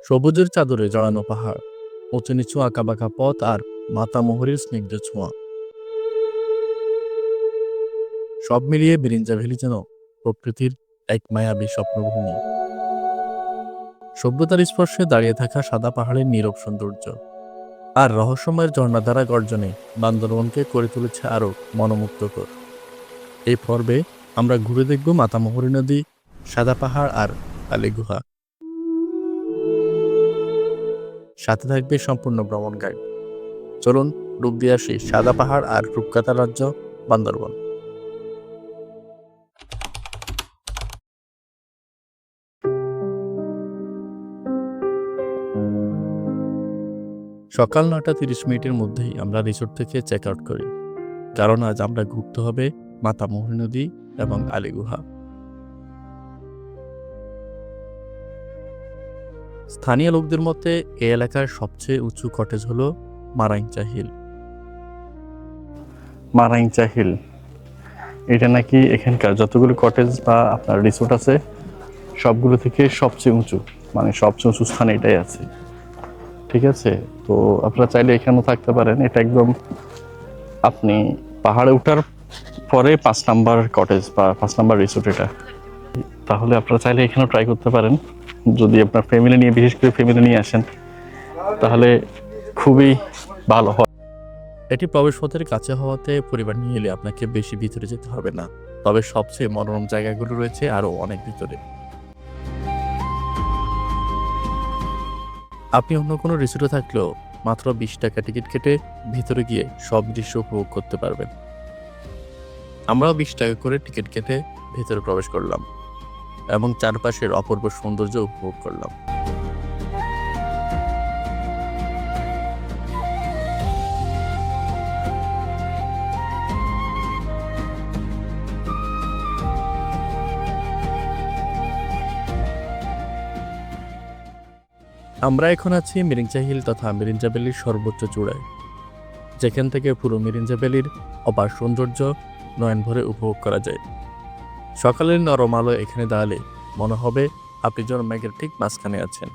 সবুজের চাদরে জড়ানো পাহাড়, উঁচু নিচু আঁকাবাঁকা পথ আর মাতামুহুরীর স্নিগ্ধ ছোঁয়া, সব মিলিয়ে বিরিঞ্জা ভ্যালি যেন প্রকৃতির এক মায়াবী স্বপ্নভূমি। সভ্যতার স্পর্শে দাঁড়িয়ে থাকা সাদা পাহাড়ের নীরব সৌন্দর্য আর রহস্যময়ের ঝর্ণাধারা গর্জনে বান্দরবনকে করে তুলেছে আরো মনোমুগ্ধকর। এই পর্বে আমরা ঘুরে দেখব মাতামুহুরী নদী, সাদা পাহাড় আর আলী গুহা। সাথে থাকবে সম্পূর্ণ ভ্রমণ গাইড। চলুন ডুব দিয়ে আসি সাদা পাহাড় আর রূপকাতা রাজ্য বান্দরবন। সকাল ৯:৩০ মধ্যেই আমরা রিসোর্ট থেকে চেক আউট করি, কারণ আজ আমরা ঘুরতে হবে মাতামুহুরী নদী এবং আলী গুহা। স্থানীয় লোকদের মতে এই এলাকার সবচেয়ে উঁচু কটেজ হলো মারাইংচা হিল। মারাইংচা হিল, এটা নাকি এখানকার যতগুলো কটেজ বা আপনার রিসোর্ট আছে সবগুলো থেকে সবচেয়ে উঁচু, মানে সবচেয়ে উঁচু স্থানে এটাই আছে। ঠিক আছে, তো আপনারা চাইলে এখানেও থাকতে পারেন। এটা একদম আপনি পাহাড়ে ওঠার পরে 5 নাম্বার কটেজ বা 5 নাম্বার রিসোর্ট এটা। তাহলে আপনারা চাইলে এখানেও ট্রাই করতে পারেন। যদি আপনার ফ্যামিলি নিয়ে, বিশেষ করে ফ্যামিলি নিয়ে আসেন, তাহলে খুবই ভালো হয়। এটি প্রবেশপথের কাছে হওয়াতে পরিবার নিয়ে এলে আপনাকে বেশি ভিতরে যেতে হবে না, তবে সবচেয়ে মনোরম জায়গাগুলো রয়েছে আরো অনেক ভিতরে। আপনি অন্য কোনো রিসোর্টে থাকলেও মাত্র 20 টাকা টিকিট কেটে ভিতরে গিয়ে সব দৃশ্য উপভোগ করতে পারবেন। আমরাও 20 টাকা করে টিকিট কেটে ভেতরে প্রবেশ করলাম এবং চারপাশের অপূর্ব সৌন্দর্য উপভোগ করলাম। আমরা এখন আছি মিরিঞ্জা হিল তথা মিরিঞ্জা ভ্যালির সর্বোচ্চ চূড়ায়, যেখান থেকে পুরো মিরিঞ্জা ভ্যালির অপার সৌন্দর্য নয়ন ভরে উপভোগ করা যায়। সকালের নরম আলো এখানে দাঁড়ালে মনে হবে আপনি যেন মেঘের ঠিক মাঝখানে আছেন।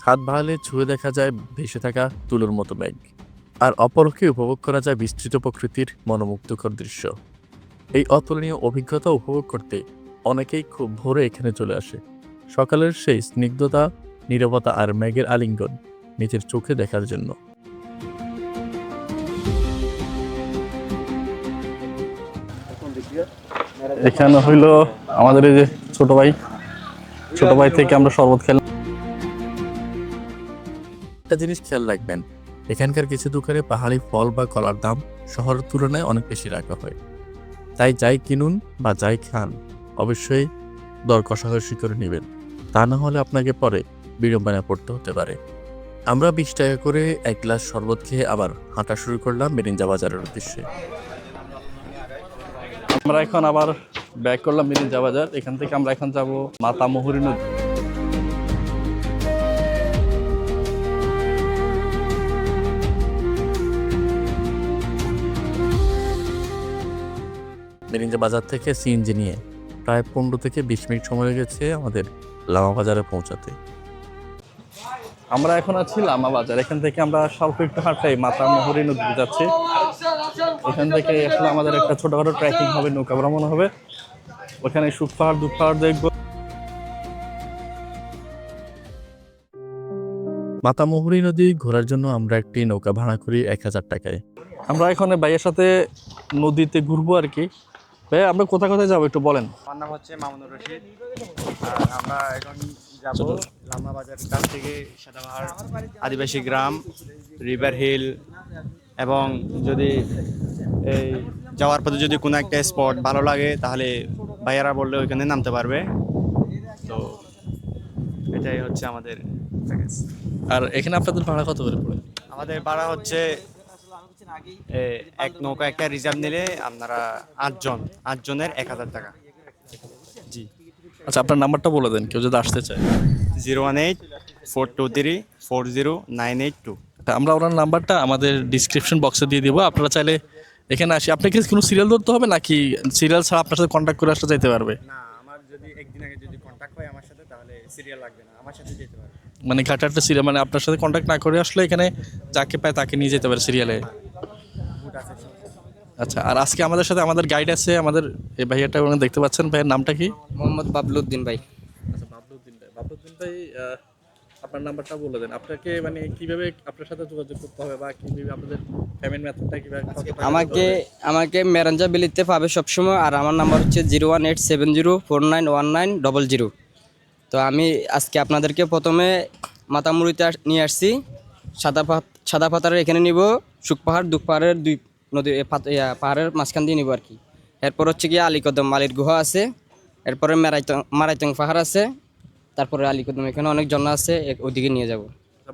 হাত বাড়ালে ছুঁয়ে দেখা যায় ভেসে থাকা তুলোর মতো মেঘ, আর অপরকে উপভোগ করা যায় বিস্তৃত প্রকৃতির মনোমুগ্ধকর দৃশ্য। এই অতুলনীয় অভিজ্ঞতা উপভোগ করতে অনেকেই খুব ভোরে এখানে চলে আসে, সকালের সেই স্নিগ্ধতা, নীরবতা আর মেঘের আলিঙ্গন নিজের চোখে দেখার জন্য। এখানে হইল আমাদের এই যে ছোট ভাই থেকে আমরা শরবত খেলাম। একটা জিনিস খেয়াল রাখবেন, এখানকার কিছু দোকানে পাহাড়ি ফল বা কলার দাম শহরের তুলনায় অনেক বেশি রাখা হয়, তাই যাই কিনুন বা যাই খান অবশ্যই দর কষাকষি করে নেবেন, তা না হলে আপনাকে পরে বিড়ম্বনায় পড়তে হতে পারে। আমরা 20 টাকা করে এক গ্লাস শরবত খেয়ে আবার হাঁটা শুরু করলাম মিরিঞ্জা বাজারের উদ্দেশ্যে। আমরা এখন আবার ব্যাক করলাম মিরিঞ্জা বাজার। এখান থেকে আমরা এখন যাব মাতামুহুরী নদী। মিরিঞ্জা বাজার থেকে সিএনজি নিয়ে প্রায় 15 থেকে 20 মিনিট সময় লেগেছে আমাদের লামা বাজারে পৌঁছাতে। আমরা এখন আছি লামা বাজার। এখান থেকে আমরা স্বল্প একটু হাঁটাই মাতামুহুরী নদীতে যাচ্ছি। এখান থেকে আসলে আমাদের একটা ছোটখাটো ট্রেকিং হবে, নৌকা ভ্রমণ হবে। ওখানে সুখ পাহাড়, দুঃখ পাহাড় দেখব। মাতামুহুরী নদী ঘোরার জন্য আমরা একটি নৌকা ভাড়া করি 1000 টাকায়। আমরা এখানে ভাইয়ের সাথে নদীতে ঘুরবো আর কি। ভাই, আমরা কোথায় কোথায় যাবো একটু বলেন। আমার নাম হচ্ছে মামুনুর রশিদ। আর আমরা এখন যাব লামা বাজার কাছ থেকে সাদাপাহাড়, আদিবাসী গ্রাম, রিভার হিল, এবং যদি এই যাওয়ার পথে যদি কোনো একটা স্পট ভালো লাগে তাহলে ভাইয়ারা বললে ওইখানে নামতে পারবে। তো এটাই হচ্ছে আমাদের প্যাকেজ। আর এখানে আপনাদের ভাড়া কত করে পড়ে? আমাদের ভাড়া হচ্ছে এক নৌকা একটা রিজার্ভ নিলে আপনারা 8 জনের 1000 টাকা। জি। আচ্ছা, আপনার নাম্বারটা বলে দেন কেউ যদি আসতে চায়। 018-423-40982। আমরা ওনার নাম্বারটা আমাদের ডিসক্রিপশন বক্সে দিয়ে দিব। আপনারা চাইলে এখানে আসি। আপনাকে কোনো সিরিয়াল ধরতে হবে নাকি সিরিয়াল ছাড়া আপনার সাথে কন্ট্যাক্ট করে আসলে যেতে পারবে? না, আমার যদি একদিন আগে যদি কন্ট্যাক্ট হয় আমার সাথে তাহলে সিরিয়াল লাগবে না, আমার সাথে যেতে পারে। মানে ঘাটারটা সিরিয়াল মানে আপনার সাথে কন্ট্যাক্ট না করে আসলে এখানে যাকে পায় তাকে নিয়ে যেতে পারে সিরিয়ালে। বুট আছে সব। আচ্ছা, আর আজকে আমাদের সাথে আমাদের গাইড আছে, আমাদের এই ভাইয়াটা ওখানে দেখতে পাচ্ছেন, ভাইয়ের নামটা কি? মোহাম্মদ বাবলুদ্দিন ভাই। আচ্ছা, বাবলুদ্দিন ভাই, আপনার নাম্বারটা বলে দেন। আপনাকে মানে কিভাবে আপনার সাথে যোগাযোগ করতে হবে বা কিভাবে আপনাদের পেমেন্ট মেথডটা কিভাবে কত টাকা আমাকে দিতে হবে? আমাকে মেরাঞ্জা বিলিতে পাবে সবসময়, আর আমার নাম্বার হচ্ছে 01870491900। তো আমি আজকে আপনাদেরকে প্রথমে মাতামুড়িতে নিয়ে আসছি, সাদা পাথরের এখানে নিব, শুক পাহাড় দুঃখ পাহাড়ের দুই নদী পাহাড়ের মাঝখান দিয়ে নিব আর কি। এরপর হচ্ছে গিয়ে আলীকদম মালির গুহা আছে, এরপরে মারাইতং পাহাড় আছে, তারপরে আলীকদম এখানে অনেক ঝর্ণা আছে, ওদিকে নিয়ে যাব।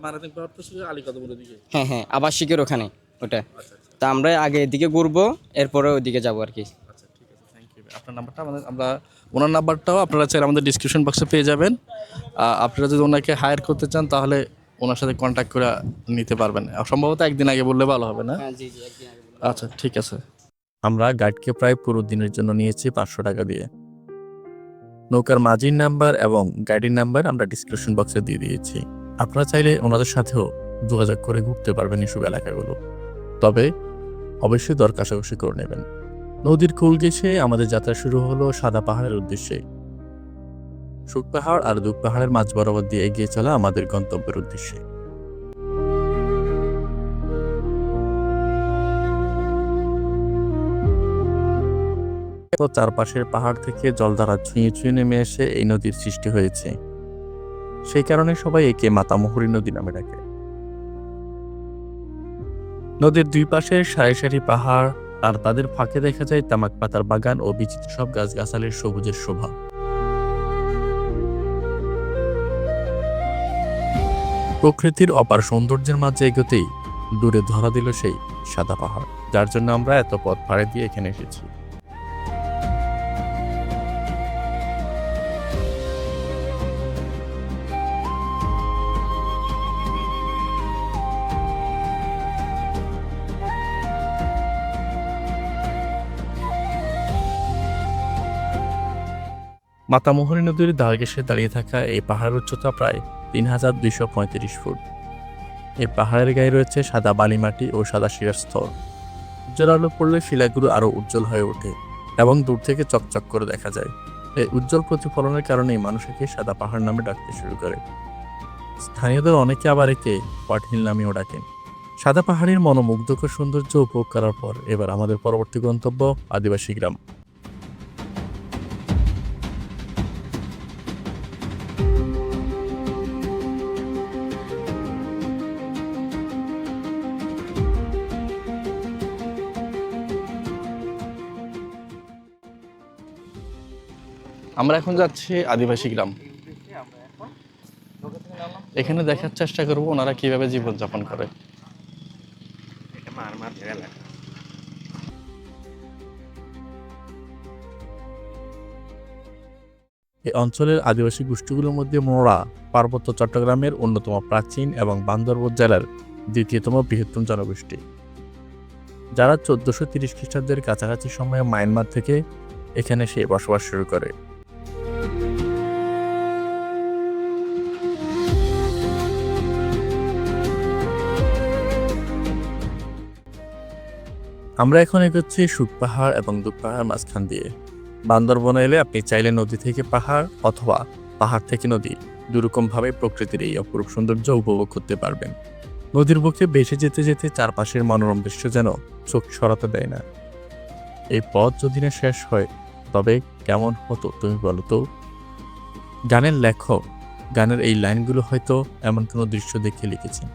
মারাদিন পাহাড় তো শুধু আলীকদমের দিকে। হ্যাঁ হ্যাঁ, আবাসিকের ওখানে ওটা। আচ্ছা তা আমরা আগে এদিকে ঘুরবো, এরপরে ওইদিকে যাবো আর কি। আচ্ছা, ঠিক আছে, থ্যাংক ইউ। আপনার নাম্বারটা আমরা ওনার নাম্বারটাও আপনারা চাইলে আমাদের ডিসক্রিপশন বক্সে পেয়ে যাবেন। আপনারা যদি ওনাকে হায়ার করতে চান তাহলে ওনার সাথে কন্ট্যাক্ট করে নিতে পারবেন। সম্ভবত একদিন আগে বললে ভালো হবে না? হ্যাঁ জি জি, একদিন আগে বলবো। আচ্ছা, ঠিক আছে। আমরা গাইডকে প্রায় পুরো দিনের জন্য নিয়েছি 500 টাকা দিয়ে। নৌকার মাঝির নাম্বার এবং গাইডের নাম্বার আমরা ডিসক্রিপশন বক্সে দিয়ে দিয়েছি। আপনারা চাইলে ওনাদের সাথেও যোগাযোগ করে ঘুরতে পারবেন এসব এলাকাগুলো, তবে অবশ্যই দর কষাকষি করে নেবেন। নদীর কুল ঘেঁষে আমাদের যাত্রা শুরু হলো সাদা পাহাড়ের উদ্দেশ্যে। শুক পাহাড় আর দুঃখ পাহাড়ের মাঝ বরাবর দিয়ে এগিয়ে চলা আমাদের গন্তব্যের উদ্দেশ্যে। তো চারপাশের পাহাড় থেকে জলধারা ছুঁয়ে ছুঁয়ে নেমে এসে এই নদীর সৃষ্টি হয়েছে, সেই কারণে সবাই একে মাতামুহুরী নদী নামে ডাকে। নদীর দুই পাশে সারি সারি পাহাড়, আর তাদের ফাঁকে দেখা যায় তামাক পাতার বাগান ও বিচিত্র সব গাছগাছালির সবুজের শোভা। প্রকৃতির অপার সৌন্দর্যের মাঝে এগোতেই দূরে ধরা দিল সেই সাদা পাহাড়, যার জন্য আমরা এত পথ পাড়ি দিয়ে এখানে এসেছি। মাতামুহুরী নদীর ধার ঘেঁষে দাঁড়িয়ে থাকা এই পাহাড়ের উচ্চতা প্রায় 3235 ফুট। এই পাহাড়ের গায়ে রয়েছে সাদা বালিমাটি ও সাদা শিলার স্তর। উজ্জ্বল আলো পড়লে শিলাগুলো আরো উজ্জ্বল হয়ে ওঠে এবং দূর থেকে চকচক করে দেখা যায়। এই উজ্জ্বল প্রতিফলনের কারণেই মানুষ একে সাদা পাহাড় নামে ডাকতে শুরু করে। স্থানীয়দের অনেকে আবার একে পাটহিল নামেও ডাকেন। সাদা পাহাড়ের মনোমুগ্ধকর সৌন্দর্য উপভোগ করার পর এবার আমাদের পরবর্তী গন্তব্য আদিবাসী গ্রাম। আমরা এখন যাচ্ছি আদিবাসী গ্রাম। এখানে দেখার চেষ্টা করব ওনারা কিভাবে জীবনযাপন করে। এই অঞ্চলের আদিবাসী গোষ্ঠীগুলোর মধ্যে মোরা পার্বত্য চট্টগ্রামের অন্যতম প্রাচীন এবং বান্দরবান জেলার দ্বিতীয়তম বৃহত্তম জনগোষ্ঠী, যারা 1430 খ্রিস্টাব্দের কাছাকাছি সময়ে মায়ানমার থেকে এখানে এসে বসবাস শুরু করে। আমরা এখন এগোচ্ছি শুক পাহাড় এবং দুঃখ পাহাড় মাঝখান দিয়ে। বান্দরবনে এলে আপনি চাইলে নদী থেকে পাহাড় অথবা পাহাড় থেকে নদী দুরকম ভাবে প্রকৃতির এই অপরূপ সৌন্দর্য উপভোগ করতে পারবেন। নদীর বুকে ভেসে যেতে যেতে চারপাশের মনোরম দৃশ্য যেন চোখ সরাতে দেয় না। এই পথ যদি না শেষ হয় তবে কেমন হতো তুমি বলো তো? গানের লেখক গানের এই লাইনগুলো হয়তো এমন কোনো দৃশ্য দেখে লিখেছেন।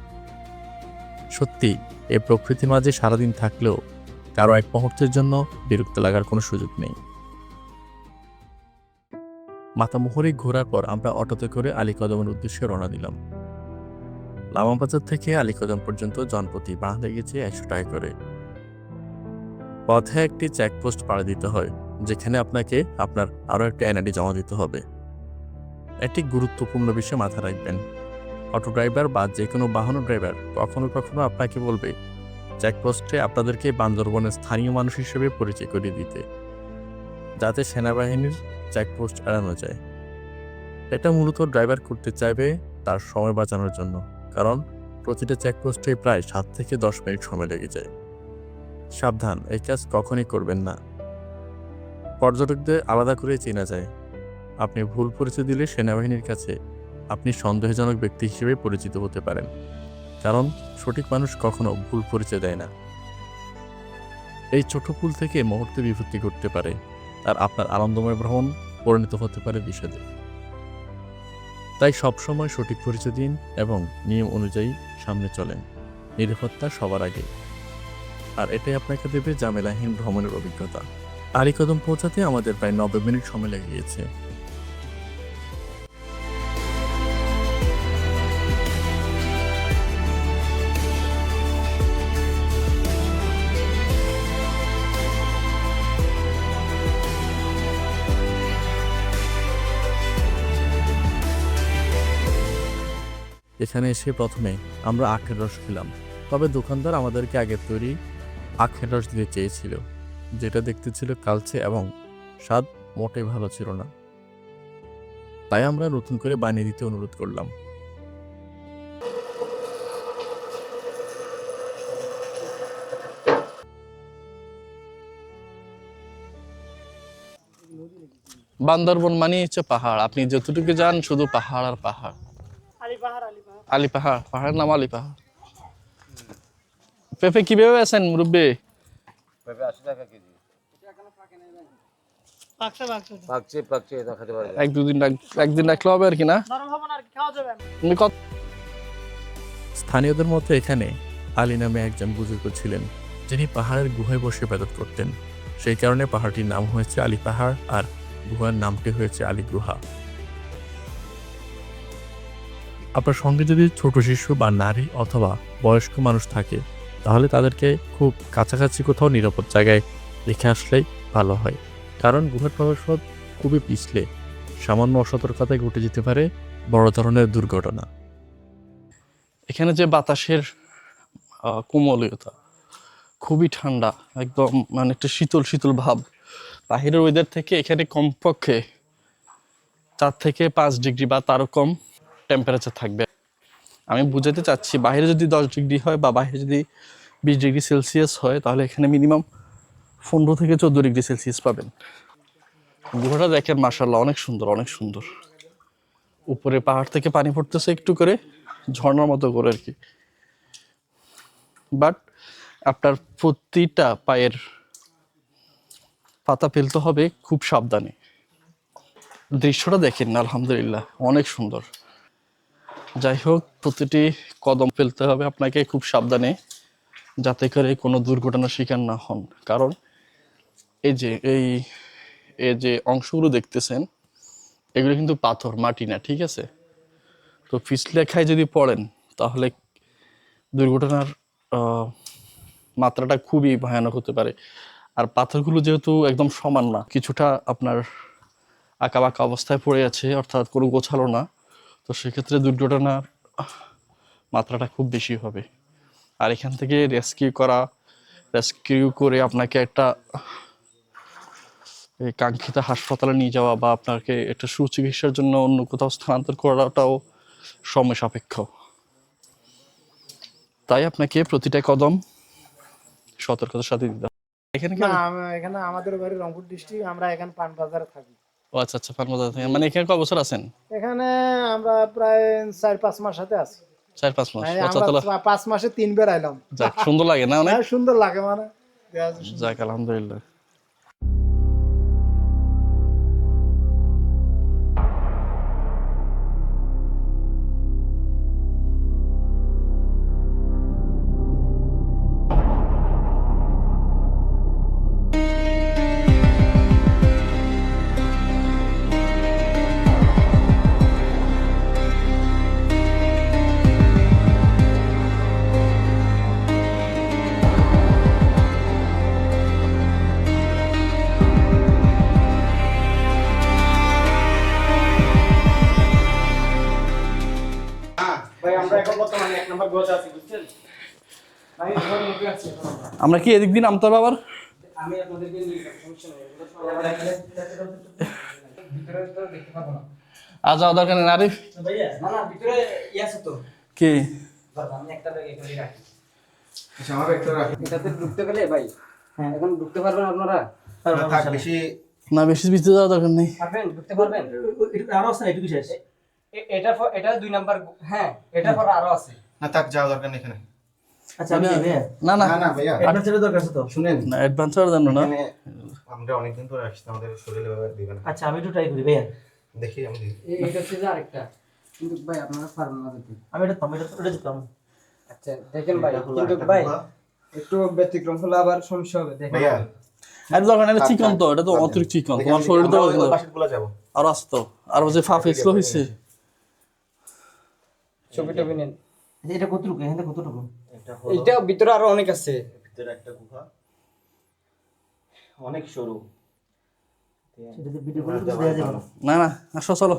সত্যি এই প্রকৃতির মাঝে সারাদিন থাকলেও কারো এক মুহূর্তের জন্য বিরক্ত লাগার কোনো সুযোগ নেই। মাতামুহুরী ঘোরার পর আমরা অটোতে করে আলীকদমের উদ্দেশ্যে রওনা দিলাম। লামাবাজার থেকে আলীকদম পর্যন্ত জনপ্রতি ভাড়া লেগেছে 100 টাকা করে। পথে একটি চেকপোস্ট পাড়ি দিতে হয়, যেখানে আপনাকে আপনার আরও একটা এনআইডি জমা দিতে হবে। একটি গুরুত্বপূর্ণ বিষয় মাথায় রাখবেন, অটো ড্রাইভার বা যে কোনো বাহন ড্রাইভার কখনো কখনো আপনাকে বলবে চেকপোস্টে আপনাদেরকে বান্দরবনের স্থানীয় মানুষ হিসেবে পরিচয় করিয়ে দিতে, যাতে সেনাবাহিনীর চেকপোস্ট এড়ানো যায়। এটা মূলত ড্রাইভার করতে চাইবে তার সময় বাঁচানোর জন্য, কারণ প্রতিটা চেকপোস্টে প্রায় 7 থেকে 10 মিনিট সময় লেগে যায়। সাবধান, এই কাজ কখনই করবেন না। পর্যটকদের আলাদা করে চেনা যায়। আপনি ভুল পরিচয় দিলে সেনাবাহিনীর কাছে আপনি সন্দেহজনক ব্যক্তি হিসেবে পরিচিত হতে পারেন, কারণ সঠিক মানুষ কখনো ভুল পরিচয় দেয় না। এই ছোট ভুল থেকে মুহূর্তে বিপত্তি ঘটতে পারে, আর আপনার আনন্দময় ভ্রমণ পরিণত হতে পারে বিষাদে। তাই সবসময় সঠিক পরিচয় দিন এবং নিয়ম অনুযায়ী সামনে চলেন। নিরাপত্তা সবার আগে, আর এটাই আপনাকে দেবে ঝামেলাহীন ভ্রমণের অভিজ্ঞতা। আলীকদম পৌঁছাতে আমাদের প্রায় 90 মিনিট সময় লেগে গিয়েছে। এখানে এসে প্রথমে আমরা আখের রস খেলাম, তবে দোকানদার আমাদেরকে আগের তৈরি আখের রস দিতে চেয়েছিল, যেটা দেখতে ছিল কালচে এবং স্বাদ মোটেই ভালো ছিল না। তাই আমরা নতুন করে বানিয়ে দিতে অনুরোধ করলাম। বান্দরবন মানে হচ্ছে পাহাড়, আপনি যতটুকু যান শুধু পাহাড় আর পাহাড়। আলী পাহাড়, পাহাড়ের নাম আলী পাহাড়। পেঁপে কিভাবে আছেন মুরব্বী? পেঁপে 80 টাকা কেজি। পাকছে এটা খেতে পারবে। একদিন রাখলে হবে আর কি না? তুমি কত? স্থানীয়দের মতে এখানে আলী নামে একজন বুজুর্গ ছিলেন, যিনি পাহাড়ের গুহায় বসে ইবাদত করতেন। সেই কারণে পাহাড়টির নাম হয়েছে আলী পাহাড়, আর গুহার নামটি হয়েছে আলী গুহা। আপনার সঙ্গে যদি ছোট শিশু বা নারী অথবা বয়স্ক মানুষ থাকে, তাহলে তাদেরকে খুব কাছাকাছি কোথাও নিরাপদ জায়গায় রেখে আসলেই ভালো হয়, কারণ গুহার প্রবেশপথ খুবই পিছলে সামান্য অসতর্কতায় ঘটে যেতে পারে বড় ধরনের দুর্ঘটনা। এখানে যে বাতাসের কোমলতা, খুবই ঠান্ডা, একদম মানে একটা শীতল শীতল ভাব। বাহিরের ওয়েদার থেকে এখানে কমপক্ষে 4 থেকে 5 ডিগ্রি বা তারও কম টেম্পারেচার থাকবে। আমি বুঝাতে চাচ্ছি, বাইরে যদি 10 ডিগ্রি হয় বা বাইরে যদি 20 ডিগ্রি সেলসিয়াস হয়, তাহলে এখানে মিনিমাম 15 থেকে 14 ডিগ্রি সেলসিয়াস পাবেন। গুহাটা দেখেন, মাশাআল্লাহ, অনেক সুন্দর, অনেক সুন্দর। উপরে পাহাড় থেকে পানি পড়তেছে একটু করে, ঝর্ণার মতো করে আর কি। বাট আপনার প্রতিটা পায়ের পাতা ফেলতে হবে খুব সাবধানে। দৃশ্যটা দেখেন, আলহামদুলিল্লাহ, অনেক সুন্দর। যাই হোক, প্রতিটি কদম ফেলতে হবে আপনাকে খুব সাবধানে, যাতে করে কোনো দুর্ঘটনার শিকার না হন। কারণ এই যে অংশগুলো দেখতেছেন, এগুলো কিন্তু পাথর, মাটি না, ঠিক আছে? তো পিছলে খায় যদি পড়েন, তাহলে দুর্ঘটনার মাত্রাটা খুবই ভয়ানক হতে পারে। আর পাথরগুলো যেহেতু একদম সমান না, কিছুটা আপনার আঁকা বাঁকা অবস্থায় পড়ে আছে, অর্থাৎ কোনো গোছালো না, তো সেক্ষেত্রে দুর্ঘটনার মাত্রাটা খুব বেশি হবে। আর এখান থেকে রেস্কিউ করে আপনাকে একটা কাঙ্ক্ষিত হাসপাতালে নিয়ে যাওয়া বা আপনাকে একটা সুচিকিৎসার জন্য অন্য কোথাও স্থানান্তর করাটাও সময় সাপেক্ষ। তাই আপনাকে প্রতিটা কদম সতর্কতার সাথে দিতে হবে। এখানে কি এখানে আমাদের বাড়ি রংপুর ডিস্ট্রিক্ট, আমরা এখানে পানবাজারে থাকি। ও আচ্ছা আচ্ছা, পানবাজার থেকে। মানে এখানে কয় বছর আছেন? এখানে আমরা প্রায় 4-5 মাস সাথে আছি। 4-5 মাস। মানে আচ্ছা, আমরা তাহলে 5 মাসে 3 বার আইলাম। যাক, সুন্দর লাগে না অনেক? হ্যাঁ, সুন্দর লাগে, মানে যাক, আলহামদুলিল্লাহ। ভাই আমরা এখন বর্তমানে 1 নম্বর গোছ আছি, বুঝছেন ভাই? ধরে মুখে আছে। আমরা কি এদিক দিন নামতে হবে আবার? আমি আপনাদেরকে নিয়ে সমস্যা নেই। ভিতরে তো দেখতে পাবো না। আর যাওয়া দরকার নেই আরিফ। না না ভিতরে আছে তো। কি বাবা আমি একটা ব্যাগ এখানে রাখি। আচ্ছা আমার একটা রাখি। এটাতে ঢুকতে গেলে ভাই হ্যাঁ এখন ঢুকতে পারবেন আপনারা? থাক বেশি না বেশি ভিতরে যাওয়া দরকার নেই। পারবেন ঢুকতে পারবেন? আরো আছে না, এটুকু শেষ। এটা 2 নাম্বার হ্যাঁ এটা পর আরো আছে। না থাক যাওয়া দরকার নেই এখানে। আচ্ছা আমি যাই ভাইয়া। না না না না ভাইয়া অ্যাডভান্সের দরকার আছে তো। শুনেন না অ্যাডভান্সের জন্য না। এখানে আমরা অনেকদিন ধরে আসছি, আমাদের শরীরে দিবে না। আচ্ছা আমি একটু ট্রাই করি ভাইয়া। দেখি আমি দেখি। এটা হচ্ছে যে আরেকটা কিন্তু ভাই আপনারা পারবেন না দিতে। আমি এটা পাম, এটা যেতাম। আচ্ছা দেখেন ভাই এটা হলো কিন্তু একটা ভাই গুহা। একটু ব্যতিক্রম হলে আবার সমস্যা হবে দেখেন। ভাইয়া আর দরকার নেই, এটা চিকন তো, এটা তো অতিরিক্ত চিকন, তোমার শরীর তো পাশেরগুলো যাব। আর আছে তো, আর যে ফা ফেসলো হয়েছে। ছবি টবি নেন। এটা কতটুকু, এখানে কতটুকু? এটা এইটা ভিতরে আরো অনেক আছে। ভিতরে একটা গুহা, অনেক সরু। সেটাতে ভিডিও করে দেওয়া যাবে না। না না আসো চলো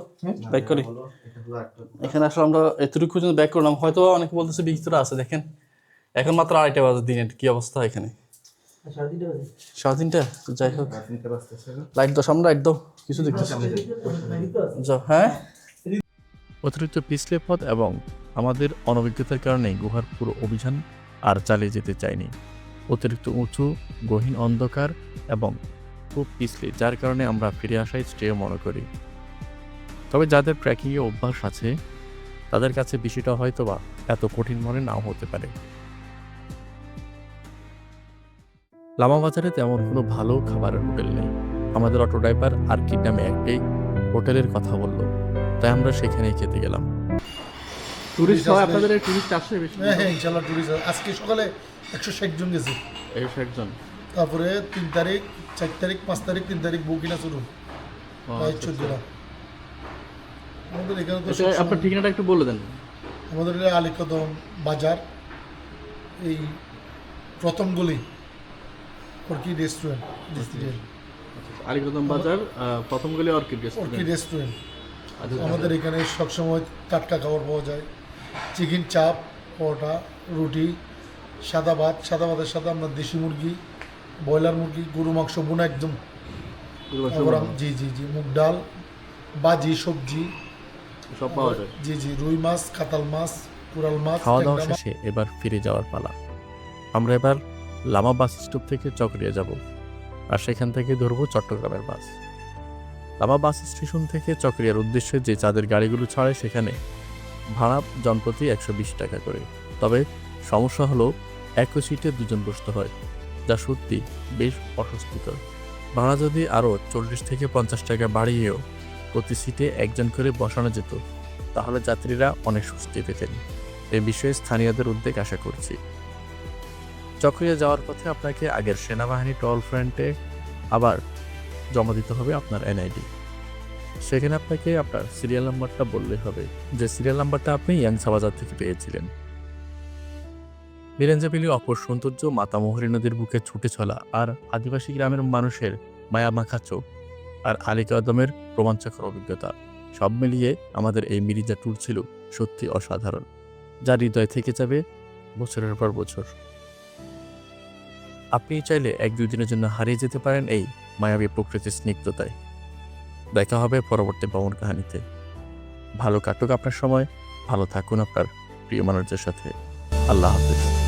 ব্যাক করি। এটা হলো একটা এখানে আসলে আমরা এতটুকু পর্যন্ত ব্যাক করলাম, হয়তো অনেকে বলতেছে ভিতরে আছে। দেখেন এখন মাত্র 2:30 বাজে দিনের, কি অবস্থা এখানে? সাড়ে তিনটে বাজে। 3:30। যাই হোক রাজনীতি বাজতেছে না। লাইট দাও, সামনে লাইট দাও, কিছু দেখতেছি। যাও হ্যাঁ। অতিরিক্ত পিছলে পথ এবং আমাদের অনভিজ্ঞতার কারণে গুহার পুরো অভিযান আর চালিয়ে যেতে চাইনি। অতিরিক্ত উঁচু, গহীন অন্ধকার এবং খুব পিছলে, যার কারণে আমরা ফিরে আসাই শ্রেয় মনে করি। তবে যাদের ট্রেকিংয়ে অভ্যাস আছে তাদের কাছে বিষয়টা হয়তো বা এত কঠিন মনে নাও হতে পারে। লামা বাজারে তেমন কোনো ভালো খাবারের হোটেল নেই। আমাদের অটো ড্রাইভার আর কি নামে একটাই হোটেলের কথা বললো, তাই আমরা সেখানেই খেতে গেলাম। টুরিস্ট হয় আপনাদের, টুরিস্ট আসে বেশি? হ্যাঁ হ্যাঁ ইনশাল্লাহ ট্যুরিস্ট। আজকে সকালে 160 জন গেছে। 101 জন। তারপরে 3 তারিখ 4 তারিখ 5 তারিখ 3 তারিখ বুকিং আছে রুম প্রায় 14টা। আমাদের এখানে তো আপনার ঠিকানাটা একটু বলে দেন। আমাদের আলীকদম বাজার, এই প্রথম গলি অর্কিড রেস্টুরেন্ট, আলীকদম বাজার প্রথম গলি অর্কিড অর্কিড রেস্টুরেন্ট। আমাদের এখানে সবসময় টাটকা খাবার পাওয়া যায়। চিকেন চাপ, পরোটা, রুটি, সাদা ভাত, সাদা ভাতের সাথে আমরা দেশি মুরগি, ব্রয়লার মুরগি, গরু মাংস বোনা একদম। তারপর জি জি জি মুগ ডাল, বাজি, সবজি সব পাওয়া যায়। জি জি রুই মাছ, কাতাল মাছ, কোরাল মাছ। খাওয়া দাওয়া শেষে এবার ফিরে যাওয়ার পালা। আমরা এবার লামা বাস স্টপ থেকে চকরিয়া যাব, আর সেখান থেকে ধরবো চট্টগ্রামের বাস। লামা বাস স্টেশন থেকে চকরিয়ার উদ্দেশ্যে যে চাঁদের গাড়িগুলো ছাড়ে সেখানে ভাড়া জনপ্রতি 120 টাকা করে। তবে সমস্যা হলো একই সিটে 2 জন বসতে হয়, যা সত্যি বেশ অস্বস্তিকর। ভাড়া যদি আরও 40 থেকে 50 টাকা বাড়িয়েও প্রতি সিটে 1 জন করে বসানো যেত, তাহলে যাত্রীরা অনেক স্বস্তি পেতেন। এ বিষয়ে স্থানীয়দের উদ্বেগ আশা করছি। চকরিয়া যাওয়ার পথে আপনাকে আগের সেনাবাহিনী টোল ফ্রন্টে আবার জমা দিতে হবে আপনার এনআইডি। সেখানে আপনাকে আপনার সিরিয়াল নাম্বারটা বললেই হবে, যে সিরিয়াল নাম্বারটা আপনি ইয়াংসা বাজার থেকে পেয়েছিলেন। বিরেঞ্জাবিলি অপর সৌন্দর্য, মাতামোহরী নদীর বুকে ছুটে চলা, আর আদিবাসী গ্রামের মানুষের মায়ামাখা চোখ, আর আলীকদমের রোমাঞ্চকর অভিজ্ঞতা, সব মিলিয়ে আমাদের এই মিরিজা ট্যুর ছিল সত্যি অসাধারণ, যা হৃদয় থেকে যাবে বছরের পর বছর। আপনি চাইলে 1-2 দিনের জন্য হারিয়ে যেতে পারেন এই মায়াবী প্রকৃতির স্নিগ্ধতায়। দেখা হবে পরবর্তী ভ্রমণ কাহিনীতে। ভালো কাটুক আপনার সময়, ভালো থাকুন আপনার প্রিয় মানুষদের সাথে। আল্লাহ হাফেজ।